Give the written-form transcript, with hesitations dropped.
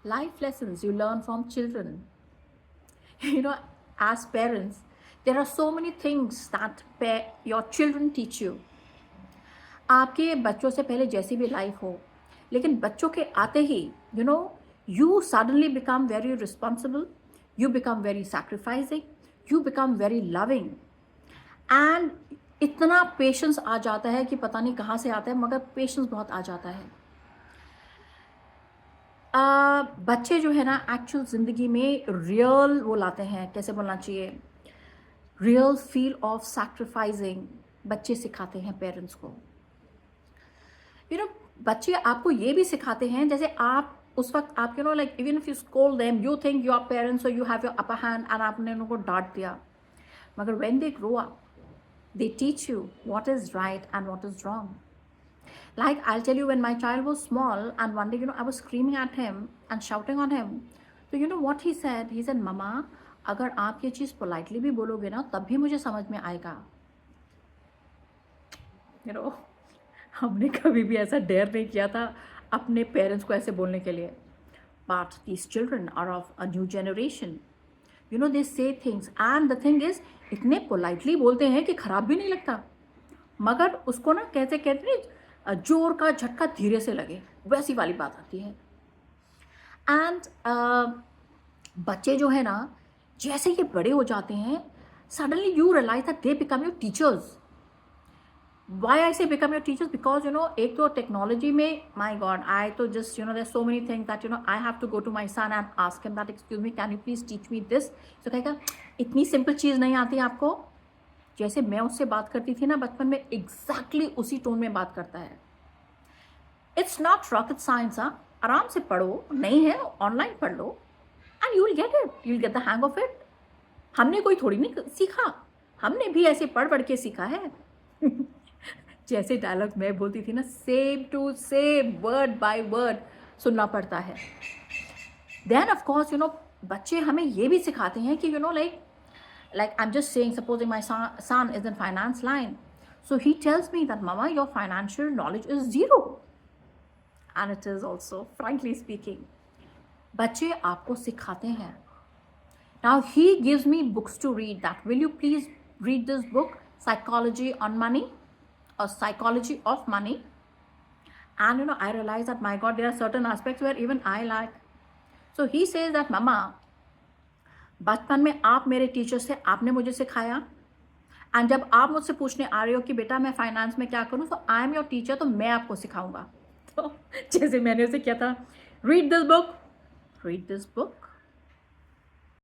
Life lessons you learn from children. You know, as parents, there are so many things that your children teach you. आपके बच्चों से पहले जैसी भी life हो, लेकिन बच्चों के आते ही you suddenly become very responsible, you become very sacrificing, you become very loving, and इतना पेशेंस आ जाता है कि पता नहीं कहाँ से आता है, मगर पेशेंस बहुत आ जाता है। बच्चे जो है ना एक्चुअल ज़िंदगी में रियल वो लाते हैं, कैसे बोलना चाहिए, रियल फील ऑफ सैक्रिफाइसिंग बच्चे सिखाते हैं पेरेंट्स को। बच्चे आपको ये भी सिखाते हैं, जैसे आप उस वक्त आप like even if you scold them, you think your parents और you have your upper hand and आपने उनको डांट दिया, मगर when they grow up they teach you what is right and what is wrong. Like I'll tell you, when my child was small and one day I was screaming at him and shouting on him, so what he said, mama, अगर आप ये चीज़ politely भी बोलोगे ना तब भी मुझे समझ में आएगा। हमने कभी भी ऐसा डेयर नहीं किया था अपने पेरेंट्स को ऐसे बोलने के लिए, but these children are of a new generation. They say things and the thing is इतने पोलाइटली बोलते हैं कि ख़राब भी नहीं लगता, मगर उसको ना कहते कहते जोर का झटका धीरे से लगे, वैसी वाली बात आती है। एंड बच्चे जो है ना जैसे ये बड़े हो जाते हैं, suddenly you realise that they become your teachers. Why I say become your teachers? Because एक तो टेक्नोलॉजी में, my God, I तो just there's so many things that I have to go to my son and ask him that, excuse me, can you please teach me this? तो कहेगा इतनी simple चीज़ नहीं आती आपको। जैसे मैं उससे बात करती थी ना बचपन में, एग्जैक्टली उसी टोन में बात करता है। It's not rocket science. आराम से पढ़ो, नहीं है ऑनलाइन पढ़ लो and you will get it, you will get the hang of it. हमने कोई थोड़ी नहीं सीखा, हमने भी ऐसे पढ़ पढ़ के सीखा है। जैसे डायलॉग मैं बोलती थी ना, same to same word by word सुनना पड़ता है। देन ऑफ कोर्स बच्चे हमें ये भी सिखाते हैं कि like I'm just saying, supposing my son is in finance line, so he tells me that mama, your financial knowledge is zero, and it is also, frankly speaking, बच्चे आपको सिखाते हैं। Now he gives me books to read, that will you please read this book, Psychology on Money, or Psychology of Money. And I realize that, my God, there are certain aspects where even I like. So he says that mama, बचपन में आप मेरे teacher से, आपने मुझे सिखाया, and जब आप मुझसे पूछने आ रहे हो कि बेटा मैं फाइनेंस में क्या करूं, तो आई एम योर टीचर, तो मैं आपको सिखाऊंगा। तो जैसे मैंने उसे किया था, रीड दिस बुक,